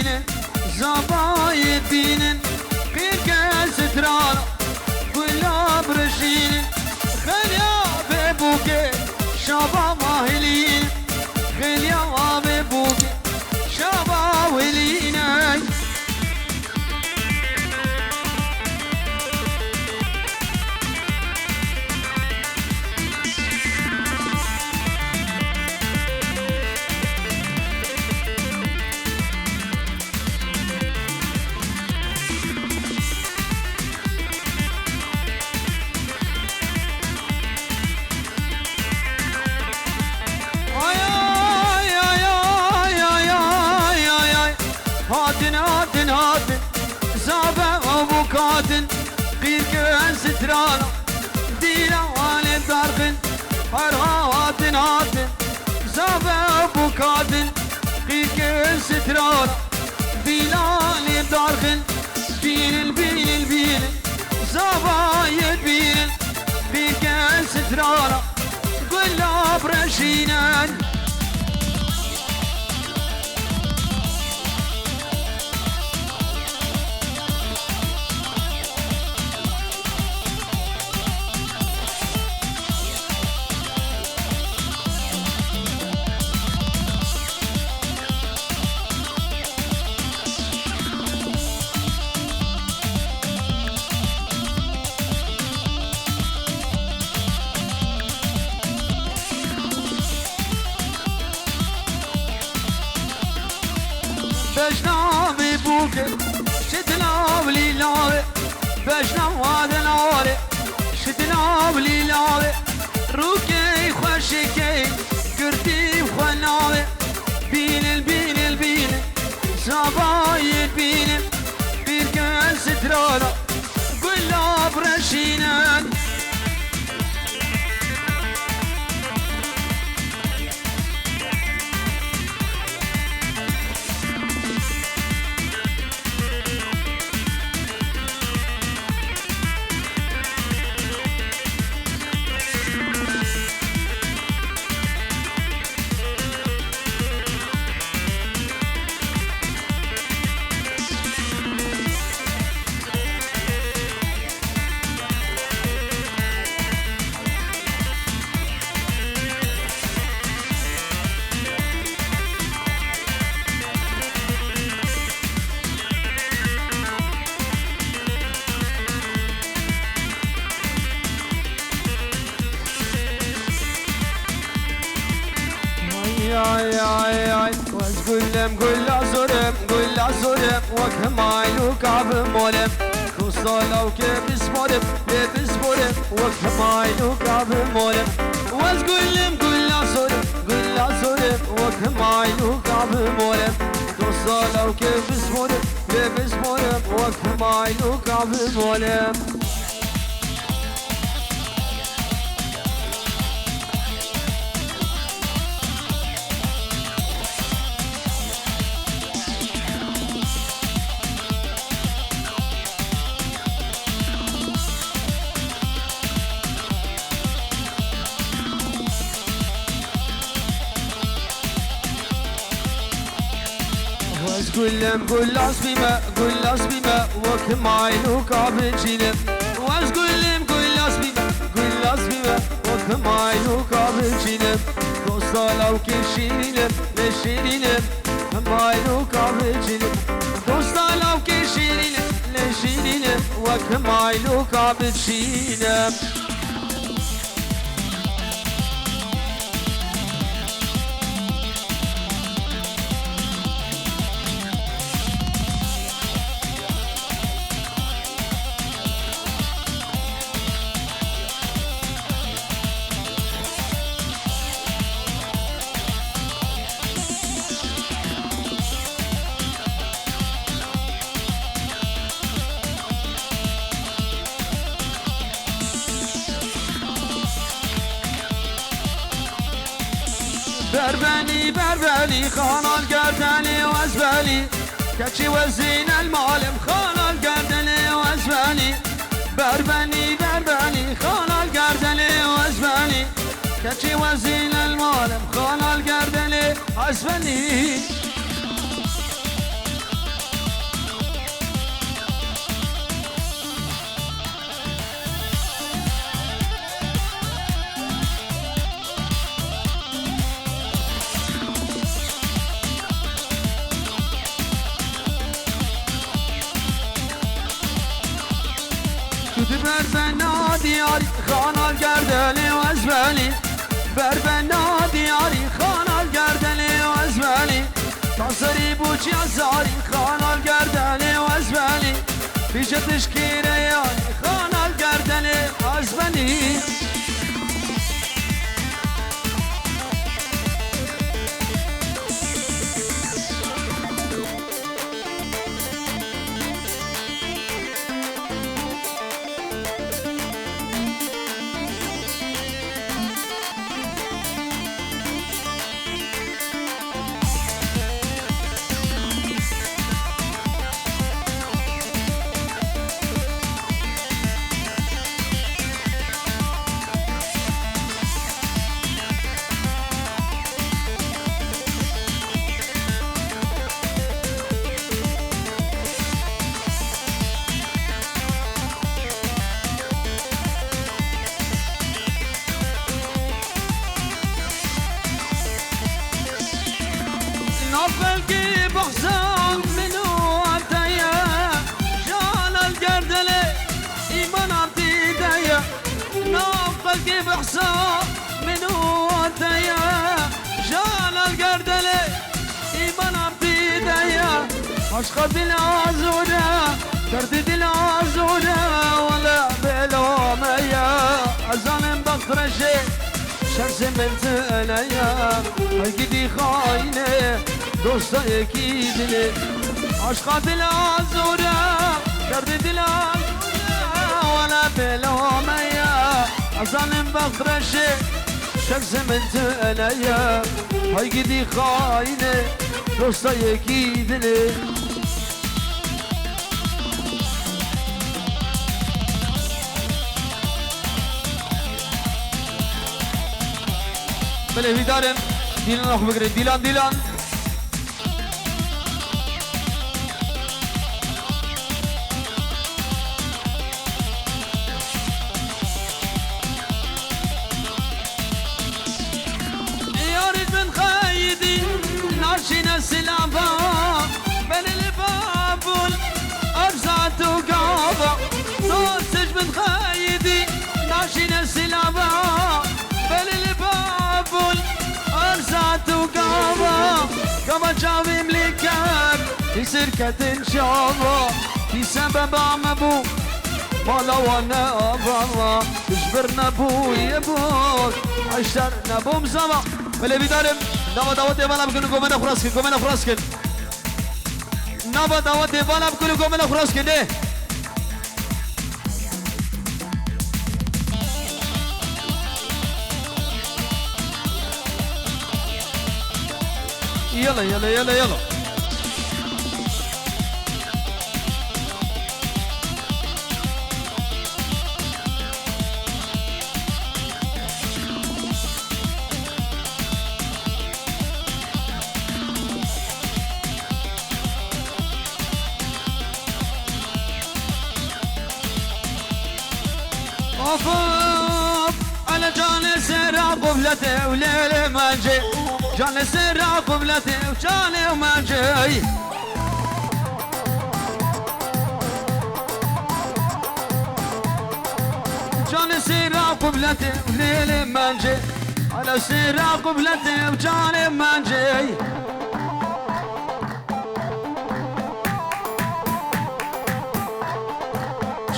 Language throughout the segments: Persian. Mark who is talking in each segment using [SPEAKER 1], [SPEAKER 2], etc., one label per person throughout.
[SPEAKER 1] البين زبايد بين غير كاس ترانا ولا برشين خليا ببوكي شابا ماهلين خليا ببوكي شابا ولين هاتن زابا وبوكاتن غير سترانا دينا والي دارخن هاتن زابا وبوكاتن غير سترانا دينا والي دارخن بين زابا يبين غير سترانا قلا برشينان بجنامي بوكي شدنا وليلاوي بجنام وادناوي شدنا وليلاوي روكي خوشكي قرتي وخناوي بين زبايد بين بيركن سترانا قلا برشينان ay was gullem gulla zorem wakmay ukab molem kusalaw ke bismolem wakmay ukab molem was gullem gulla zorem wakmay ukab molem kusalaw ke bismolem wakmay ukab molem قل أصبيما وكماي لوكا بجيلم واش قل أصبيما وكماي لوكا بجيلم دوستالاو كشيرينم لشيرينم كماي لوكا بجيلم دوستالاو كشيرينم لشيرينم وكماي لوكا بجيلم بربني خان القردني وازبلي كشي وزين المعلم خان القردني وازبلي بربني خان القردني وازبلي كشي وزين المعلم خان القردني وازبلي بربنا دياري خان القردلي وازبالي بربنا دياري خان القردلي وازبالي تصري بوجي عزاري خان القردلي وازبالي بيجا تشكير ياني خان القردلي وازبالي نافلقي بحسان منو عبديا جال القردلي إيمان عبديديا نافلقي بحسان منو عبديا جال القردلي إيمان عبديديا عشق بالعزورة درد بالعزورة ولا بالومية أزالم بخرجي شمس بنت عليا هيجدي خاينة دوستا اكيدني عشقات العزورة درد العزورة ولا بلومية أظلم بخرجي شمس بنت عليا هيجدي خاينة دوستا اكيدني بله بیدارم دیلان آخو بگیرید دیلان دیلان یارید من خیدی ناشین سلابا بل البابول ارزعت و قابا دوستش من خیدی ناشین سلابا بل البابول ارزعت و قابا قابا جاوي ملكار في سركة شابا في سبب عمبو مالا وانا ابا تجبرنا بو يبوك عشرنا بو مزاما بله بیدارم نوا دعوت والا بکنو گومنا خراس کن نوا دعوت والا بکنو گومنا خراس کن ده يلا يلا يلا يلا اوف على جان سرا قبلته وليل ما جي جان سرا قبلته وجاني وما جي جان سرا قبلته وليل ما جي على سرا قبلته وجاني وما جي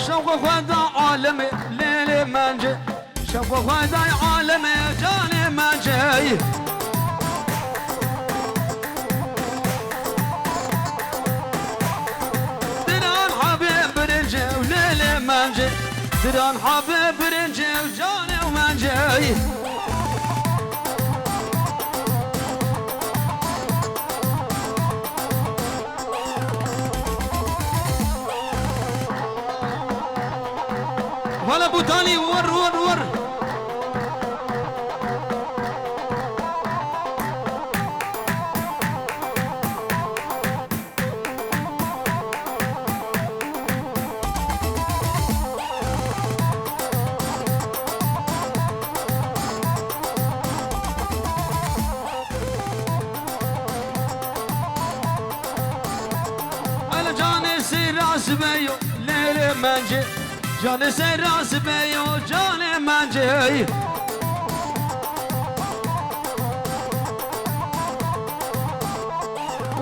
[SPEAKER 1] شوق خدا عالمي ليلي ما جي شوق خدا عالمي جاني ما جي دران حبيب رجي وليلي ما جي دران حبيب رجي وجاني وما جي ولا بوتاني ور ور ور على جاني سير عزبيو ليلي منجي جان سراس بیو جان من جی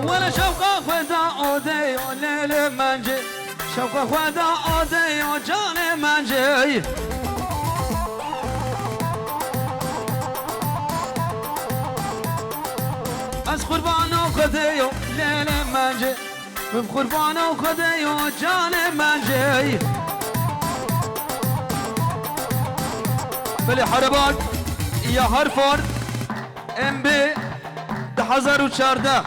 [SPEAKER 1] ولا شوق خدا آده و لیل من جی شوق خدا آده و جان من جی از قربان خدای و لیل من جی من قربان خدای و جان من جی بله حربات یا هرفورد ام بی 1014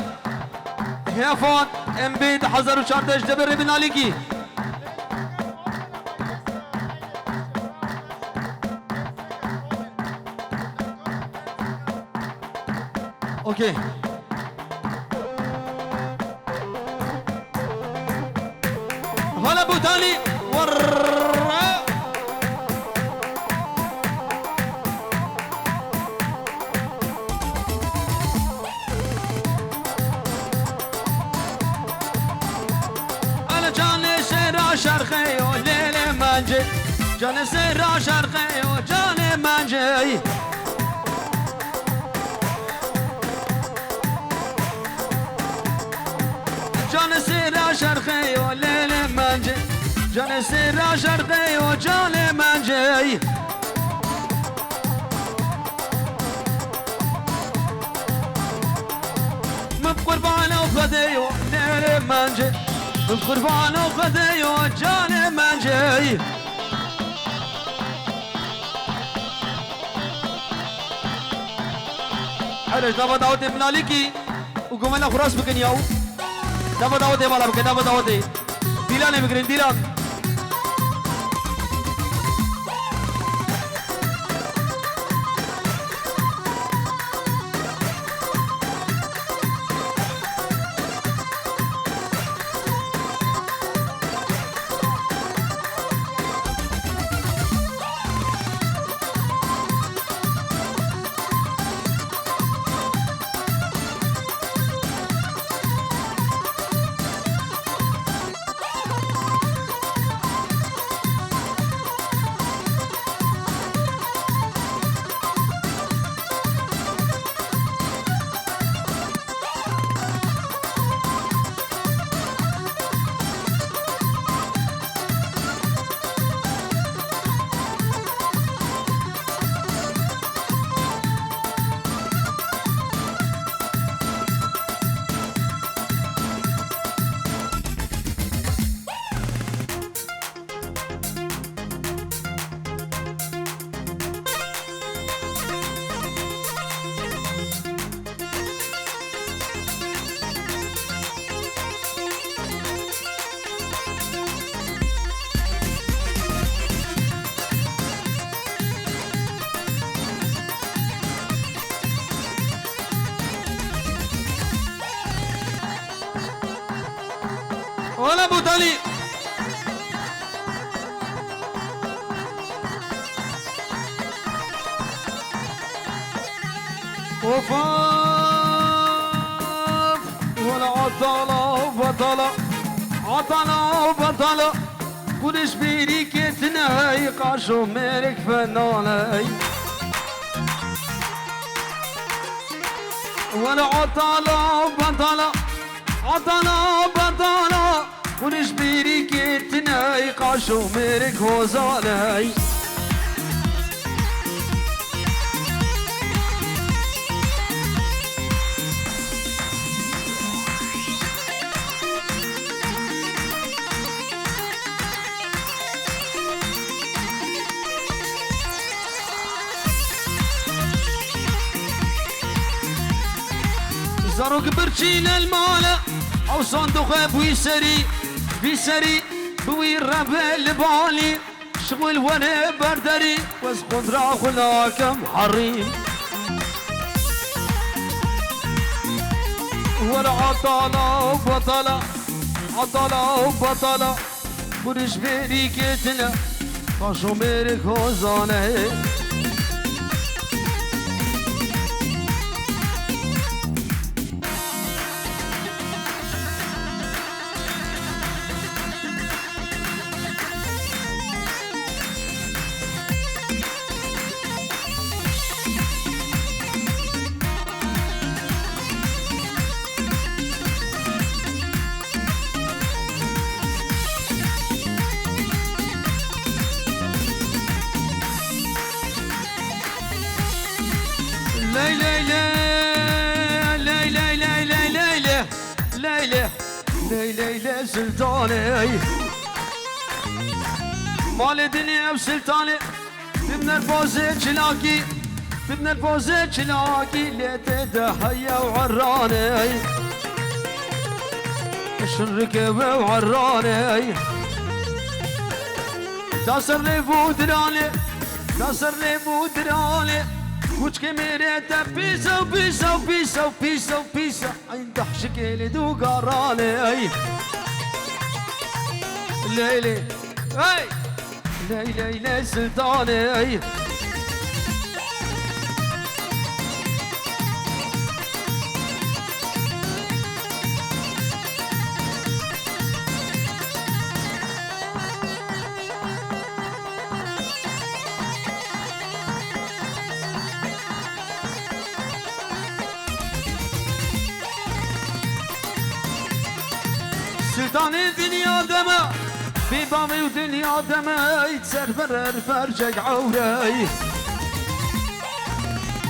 [SPEAKER 1] هیافان ام بی 1014 جبر بنالگی اوکی هلا بوتالي انا جان سيرا شرقي وليل منجي جان سيرا شرقي وجان منجي جان سيرا شرقي وليل منجي جان سيرا شرقي وجان منجي قربان وخدي وليل منجي قربان وخدي وجان منجي حلو دابا داودي مناليكي وقوم انا خراس بكن ياو دابا داودي مالا بكن دابا داودي ديلان بكن ديلان ولا بوتالي وفاف ولا عطلة بطلة عطلة بطلة كلش بيري كتناي قاشو مالك فناني ولا عطلة بطلة عطنا بطانا ونش بيري كتناي قاشو ميرك هوزاناي زاروك برشين المالة او صندوق بويسري بيسري بوي الربل بالي شغل وانا بردري واسقط راخناك محريم ولا عطلة وبطلة عطلة وبطلة برش بيري كتنا قاشو ميرك هوزانه ليلى ليلى سلطاني مال دنيا وسلطاني تبنى الفوزة شلاكي تبنى الفوزة شلاكي ليتي حيا وعراني الركبة وعراني تاسر لي بودراني تاسر لي بودراني وش كميريتا بيسا بيسا بيسا بيسا بيسا عند حشكي دو قراني ليلي اي ليلي سلطاني سلطاني دنيا دما في بامي ودنيا دما يتسرفر فرجك عوري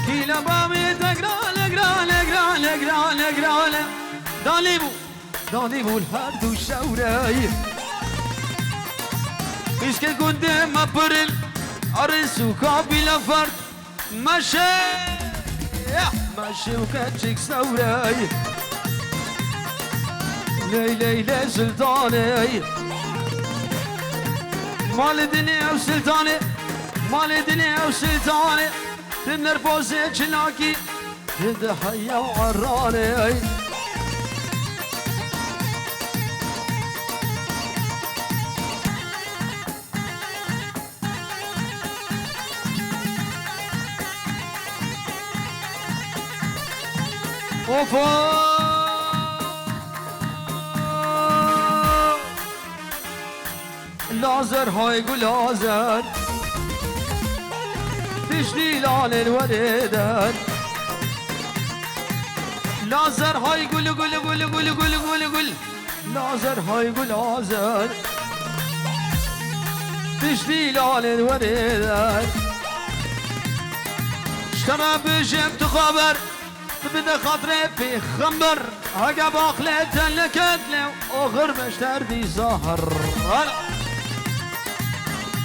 [SPEAKER 1] كيلا بامي تقران اقران اقران اقران اقران داليبو الهرد والشوري إيش قدام أبرل أرس وقابل فرد ماشي وكاتشك سوري ليلى سلطاني مال الدنيا وسلطاني مال الدنيا وسلطاني تمنر بوزي شلاكي تضحيا وعراني اوفا لازر هاي قول لازر تشتي لال الولدان لازر هاي قول قول قول قول قول قول قول لازر هاي قول لازر تشتي لال الولدان اشترى بجيب تخابر بدا خاطري في خمبر هقا باقلت لكت لو اخر بشتر دي زهر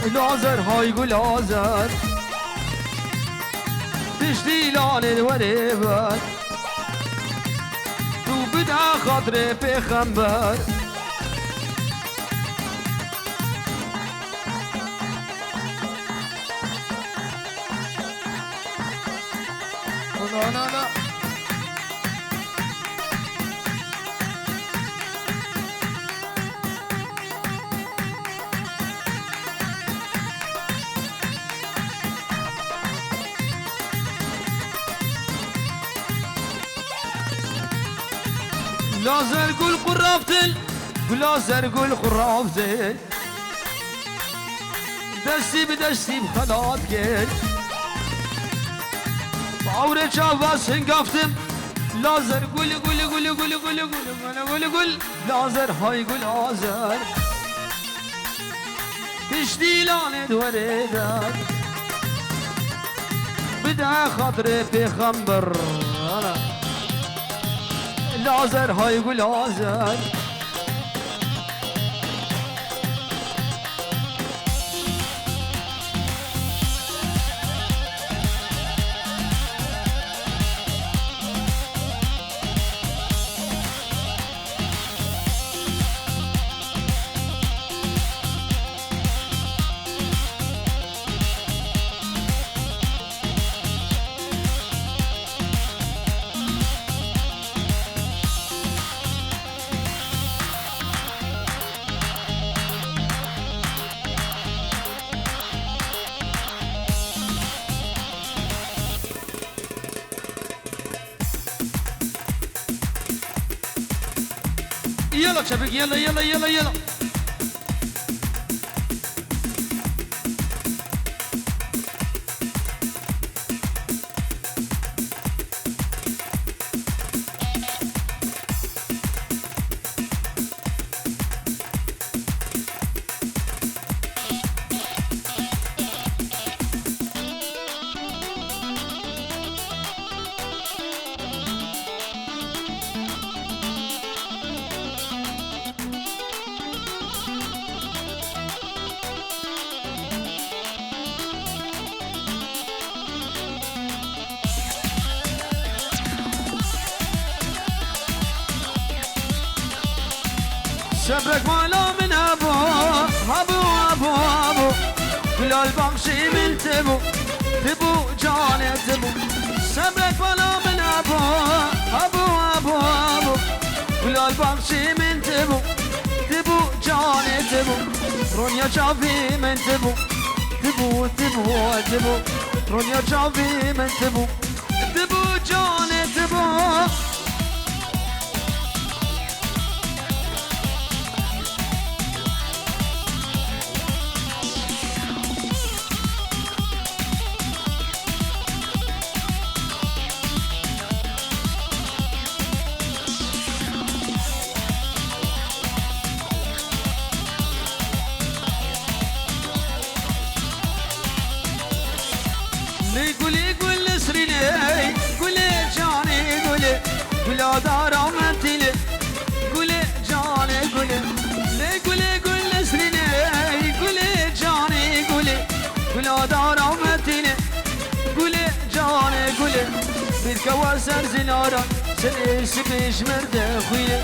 [SPEAKER 1] لازر هاي قول لازر تشتي لان الوريبر تو بدا خاطري في خمبر لا لازر قول قرافتل لازر قول قرافتل دستي بدستي بخلات كل بعورة شافاس هنقافتم لازر قول قول قول قول قول قول قول قول لازر هاي قول لازر تشتي لاني دوردر بدا خاطري في خمبر لازر هاي قول لازر يلا شبك يلا يلا يلا يلا صبرك مالا من ابو ابو ابو ابو بلا البخشي من تبو تبو جاني تبو صبرك مالا من ابو ابو ابو ابو بلا البخشي من تبو تبو جاني تبو رونيا شافي من تبو تبو تبو تبو رونيا شافي من تبو تبو جاني تبو قولي قول سريني قولي جاني قولي بلا دار امتلي قولي جاني قولي قولي قول سريني قولي جاني قولي بلا دار امتلي قولي جاني قولي بالكواسر زنارة سليس بيش مرد خويلي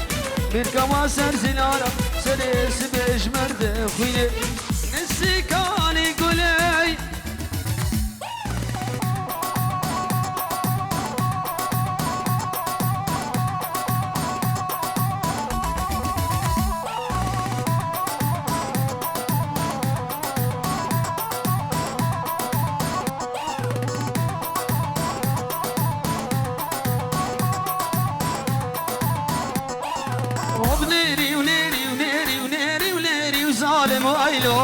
[SPEAKER 1] بالكواسر زنارة سليس بيش مرد خويلي نسيكاني قولي وبنيري ونيري ونيري ونيري ونيري وظالم وأيلو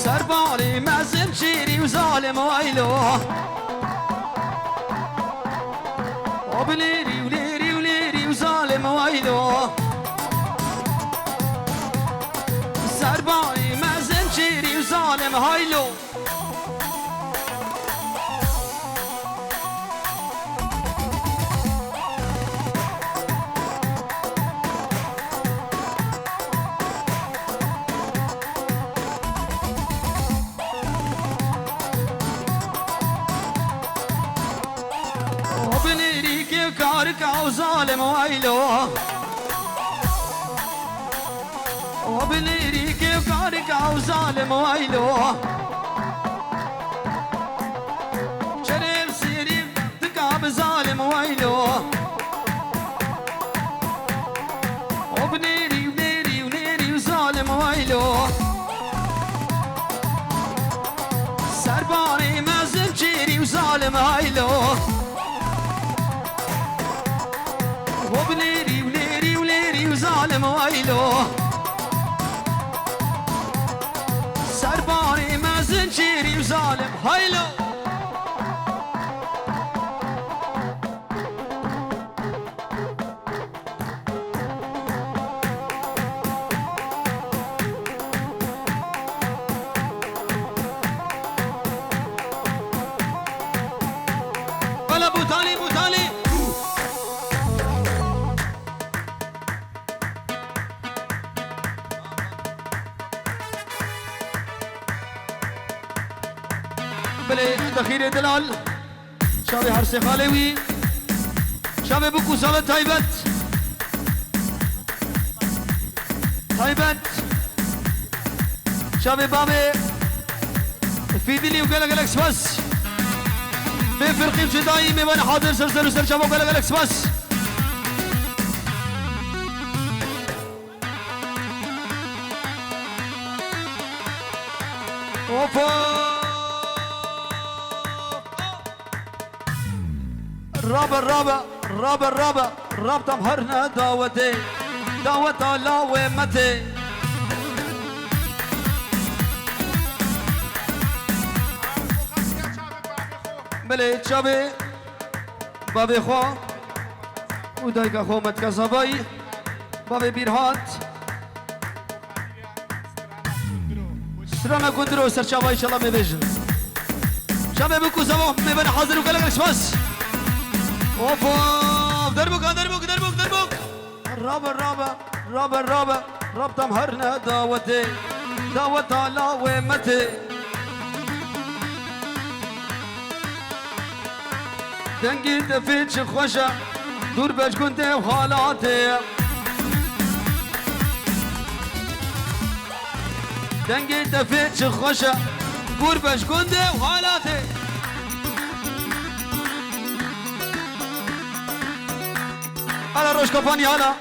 [SPEAKER 1] سربالي مازم شيري وظالم وأيلو وبنيري ونيري ونيري وظالم وأيلو سربالي مازم شيري وظالم هايلو كاركا وظالم وأيلو وبنيري كيف كاركا وظالم وأيلو شريف سيريف تكاب ظالم وأيلو وبنيري ونيري ونيري وظالم وأيلو سرباني مازم جيري وظالم وأيلو وبنيري ونيري ونيري وظالم وأيلو سرباني مازن شيري وظالم هايلو بلا بوتالي بوتالي بله دخيل دلال شابي حرس خالوي شابي بكو صالة تايبت تايبت شابي بابي في دلي وقلق لك بس بفرقي بشدائي ميوان حاضر سرسر وسر شابو قلق لك بس اوفا رابع رابع رابع رابع رابع تمهرنا دعوتي دعوة الله ومتي بلي شابي بابي خو ودايكا خو متكسباي بابي بيرهات سرانا كندرو سر شابا ان شاء الله مبيجن شابي بكو زبا مبين حاضر وقلقلش بس اوف دربك دربك دربك دربك الرابع الرابع الرابع الرابع رب تمهرنا دعوتي دعوة الله ومتي دنگی دفیچ خوشا دور بج گنده و حالاته دنگی دفه چه خوشه دور بج گنده و حالاته حالا روش کپانی حالا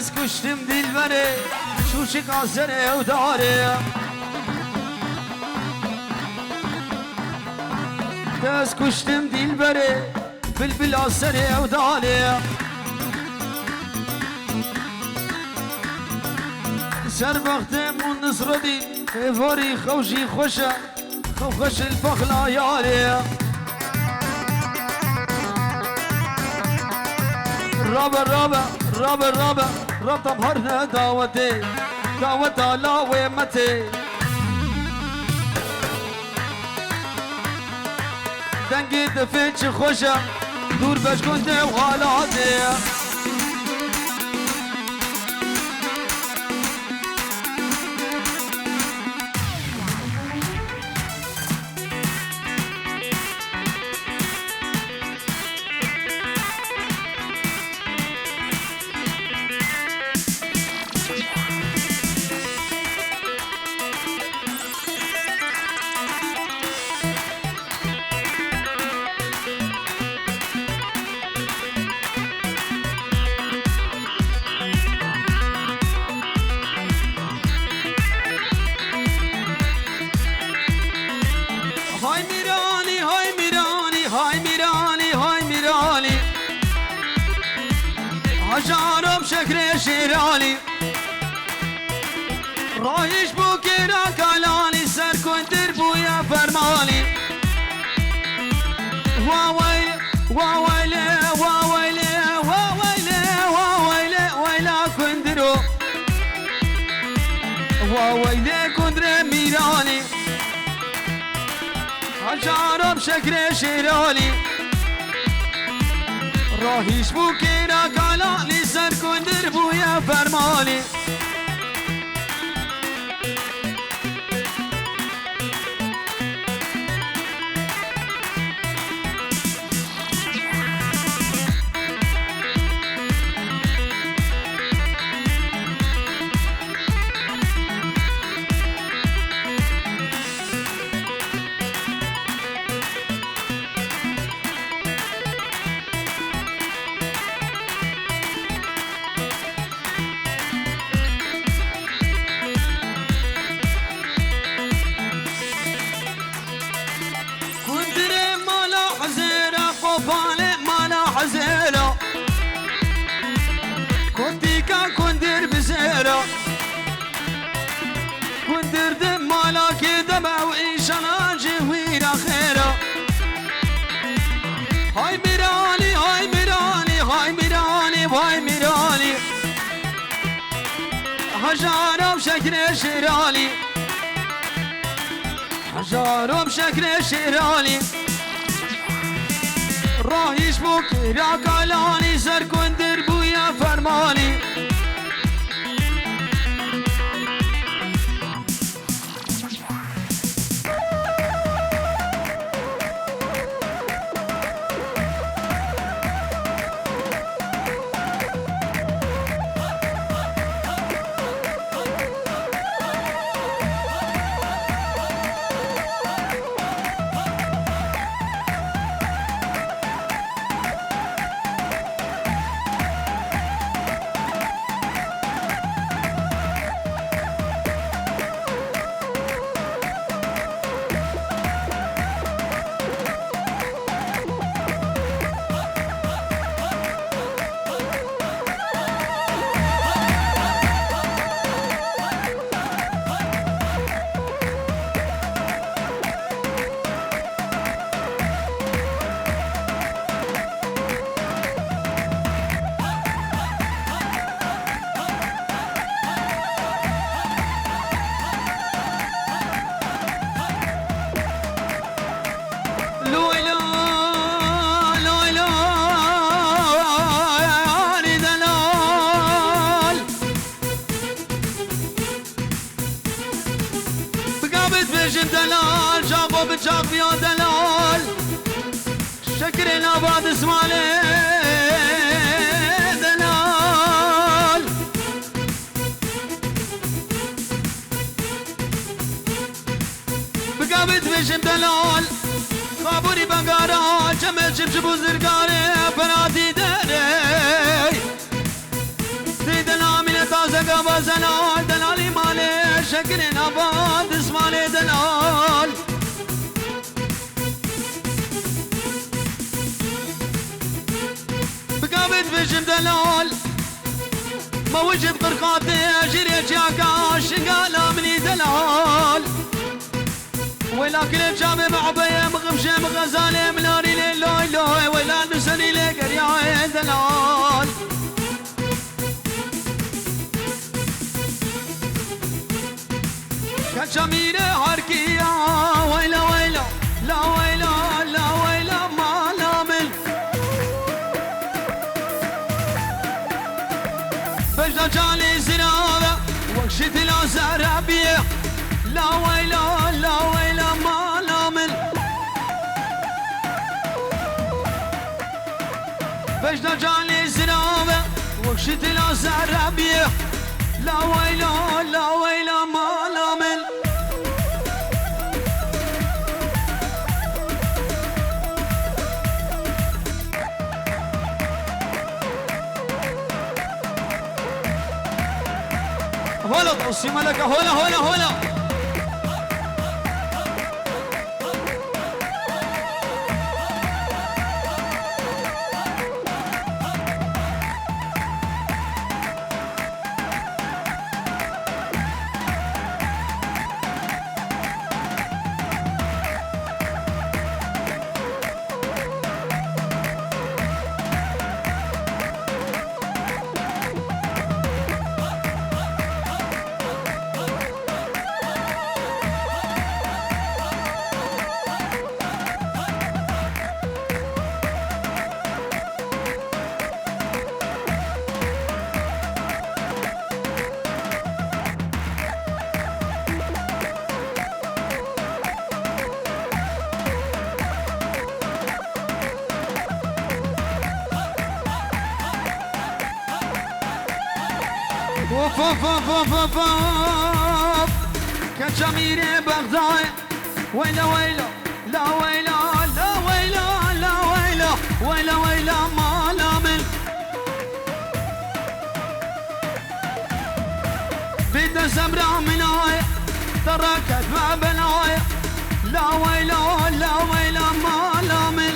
[SPEAKER 1] کس کشتم دل بره شوش قاسره و داره کس کشتم دل بره بلبل آسره و داره سر وقتم و نصردی فوری خوشی خوشه خوش الفخلا یاره رب طمهرنا دعوتي دعوت الله ويمتي دنگي دفيتش خوشة دور باش كنت وحالاتي هجارم شکر شیرانی رایش بو کرا کالانی سر کندر بویا فرمانی واویل واویل واویل واویل واویل ویلا کندرو واویل کندر میرانی هجارم شکر شیرانی راهیش بو کرا کالانی سر کندر بویا فرمانی حزيرة كنتي كان كندر بزيرة كندر دم مالك دمع وإيش أنا جويرة خيرة هاي ميراني هاي ميراني هاي ميراني هاي ميراني هجارة بشكل شيراني هجارة بشكل شيراني راهیش بو کرا کالانی سر کندر بویا فرمانی دلال جاقو بجاق يا دلال شكرنا بعد اسمالي دلال بقابت بشم دلال خابوري بقارا جمل جبجبو زرقاري براتي داري دي دلال من تازة قابا زلال دلالي مالي شكرنا بعد اسمالي دلال بقابت بشم دلال ما وجد برقاتي اجري جاكا شقالا مني دلال ولكن الجامع معبية مغمشة مغزالة مناري ليلوي لوي ولا نسني لك يا دلال كجميلة هركية ويلا ويلا لا ويلا لا ويلا ما نامل بجنا جالي زنابة وقشت الأزرابية لا ويلا لا ويلا ما نامل بجنا جالي زنابة وقشت الأزرابية لا ويلا لا ويلا ما نامل هلا توصي ملكة هلا هلا هلا اوف اوف اوف اوف اوف اوف كجميلة بغداد ويلا ويلا لا ويلا لا ويلا لا ويلا ويلا ويلا ما نامل بدنا زمرة منايا تركت ما بنايا لا ويلا لا ويلا ما نامل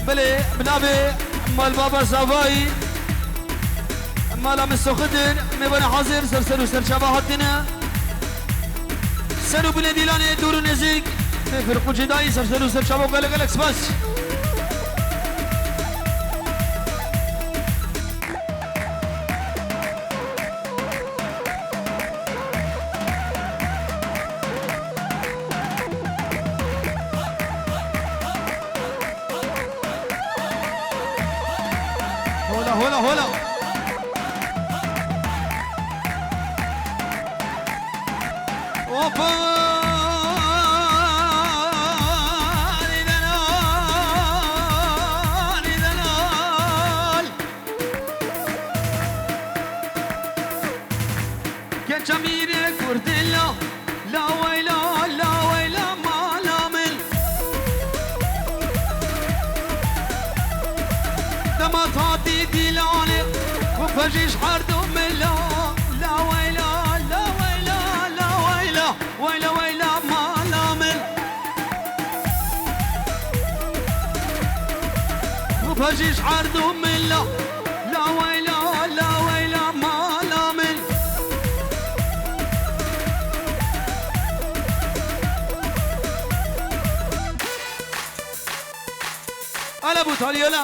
[SPEAKER 1] بلي بنابي مال بابا صافاي مال ام السخدر مبنى حاضر سرسر وسر شباهتنا سرو بن ديلاني دور نزيك فرقو جداي سرسر وسر شباب قالك لك بس هلا هلا هلا اوبا كجميلة كردلا لا ويلا لا ويلا ما نامل دمت هاتي ديلاني وفجيش حردو ملا لا ويلا لا ويلا لا ويلا ويلا ويلا ما نامل وفجيش حردو ملا لا ويلا لا ويلا ما نامل على ابو تالي لا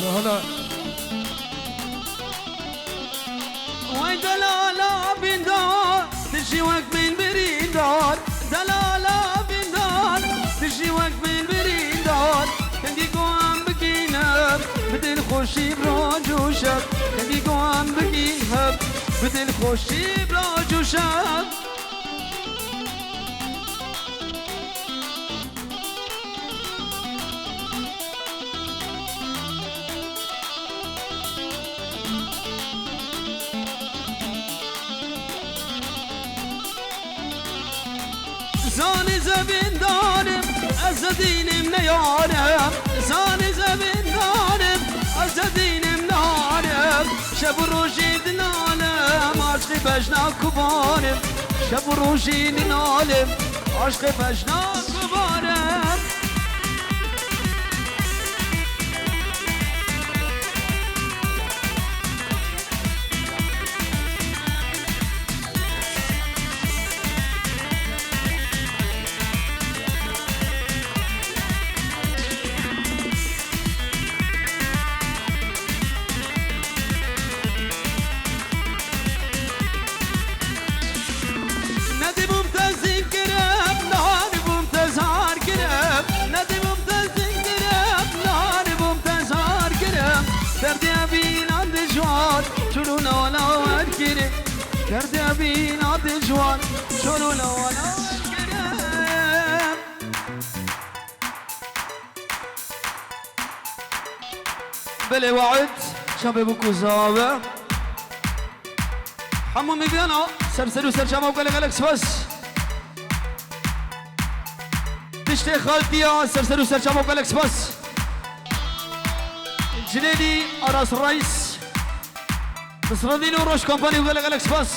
[SPEAKER 1] هلا وای دلالا بیندار تشی وقت من بریندار دلالا بیندار تشی وقت من بریندار کندی گوام بگینم بدل خوشی برا جوشم کندی گوام بگینم بدل خوشی برا جوشم زاني زبين دارم أزدينم نيارم زاني زبين دارم أزدينم نارم شب روشي دنالم عشق بجنا كبارم شب روشي دنالم عشق بجنا كبارم كردي بينا دجوان شنو لو انا الكلام بلي وعد شباب كوزابه حمامي بيانا سرسلو سرجام وقال لك بس تشتي خالتي يا سرسلو سرجام وقال لك بس جليلي اراس الرئيس بس رديني وروش كومباني وقال لك الكس باس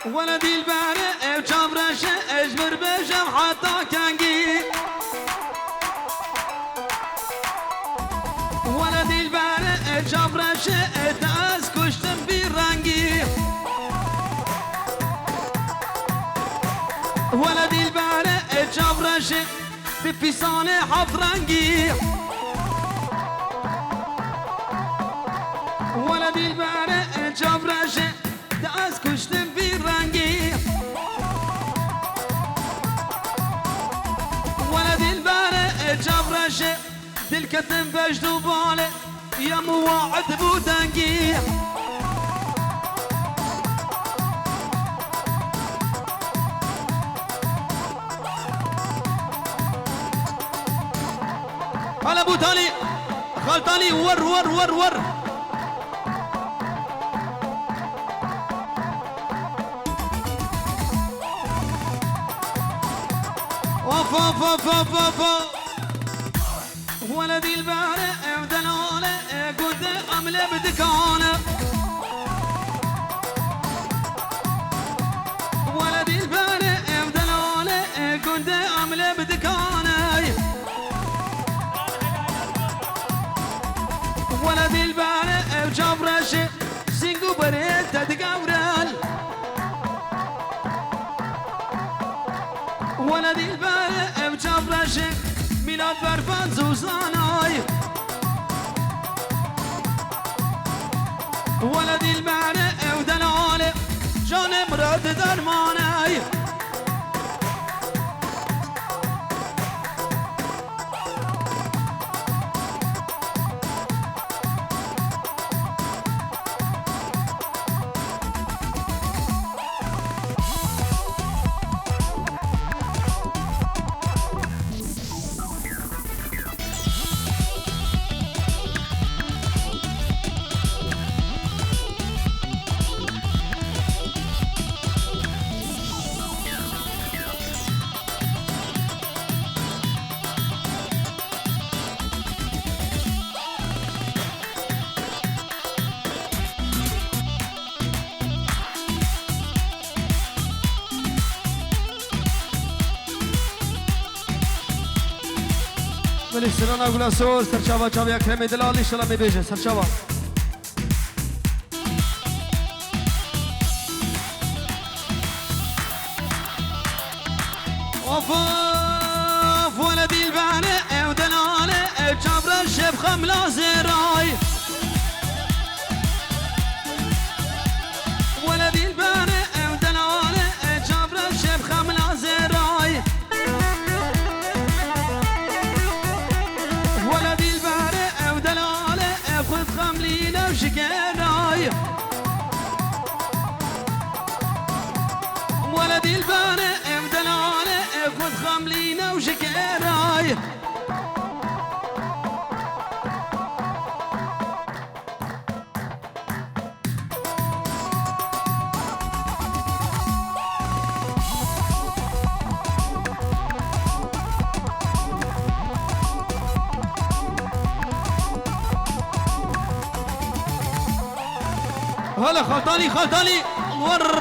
[SPEAKER 1] ولدي البارئ وجبرش اجبر بجم حتى كانجي ولدي البارئ جبرش تاس كشتم برنجي ولدي البارئ جبرش بفيسان حفرنجي ولدي البارئ جبرش تاس كشتم برنجي ولدي البارئ جبرش دلكتم بجدو بالي يا مواعد بودنجي هلا بوتالي خالتالي ور ور ور ور ولدي البارئ بدلالة قد أملي بدكانة ولدي البارئ بدلالة قد أملي بدكانة ولدي البارئ وجبرش سينقو بريد تتقورل ولدي البارئ وجبرش ميلاد برفان زوزاناي ولدي البارئ ودلالي جان مراد درماناي ولی سران اگولا سور سرچاوا چاوی اکرمی دلالی شلا می بیجه سرچاوا اوف ولدی البانه او دلاله او جبر الشب خملا زراي ولدي البانه او دلاله او جبر الشب خملا زراي ولدي البانه او دلاله او خذ خملينا وشكراي ولدي البانه او دلاله او خذ خملينا وشكراي هلا خلطاني خلطاني ور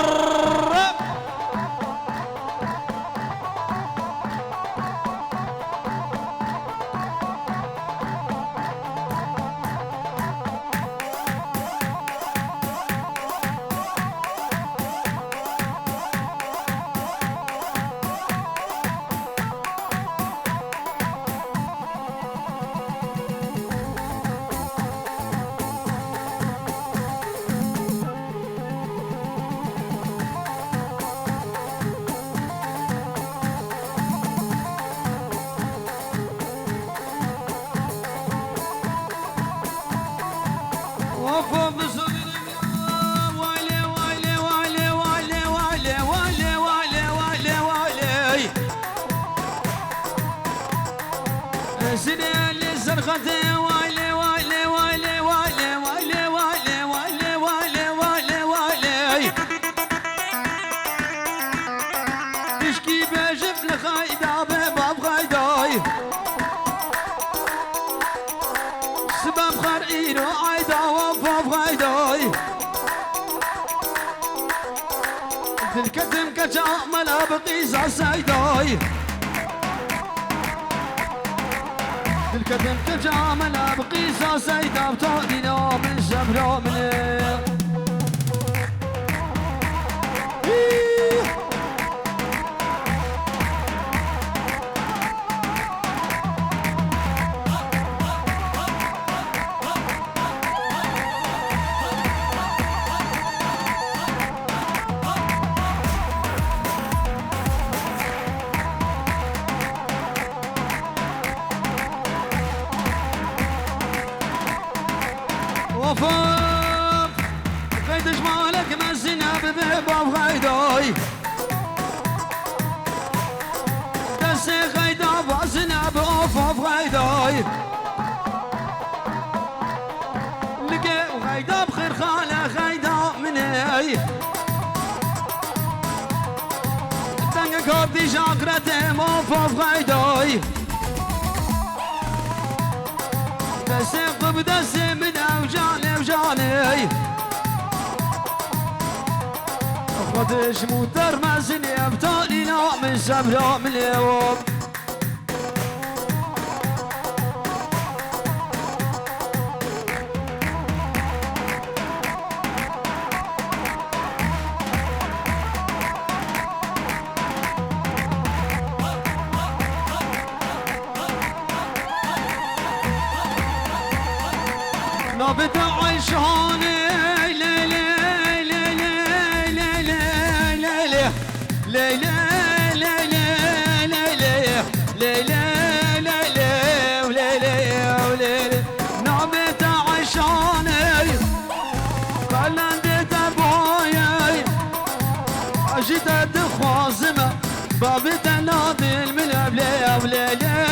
[SPEAKER 1] الكتم كجامل أبقي سايداي الكتم كجامل أبقي سايدا بتاعنا من شبرا من وفوق قيد جمالك مزنا بباب غيداي دسي غيدا بازنا بأوفاف غيداي لقي غيدا بخير خالة غيدا مني دنقا كوردي شاكرة موفاف غيداي دسي قب دسي من اوجاني وجاني خدش موتر مزني ابطالي نوع من سبرا من اليوم نابت عيشاني ليلي ليلي ليلي ليلي ليلي ليلي ليلي ليلي وليلي نابت عيشاني قلندت ابويا اجدد خوازمه بابت ناضل من وليلي وليلي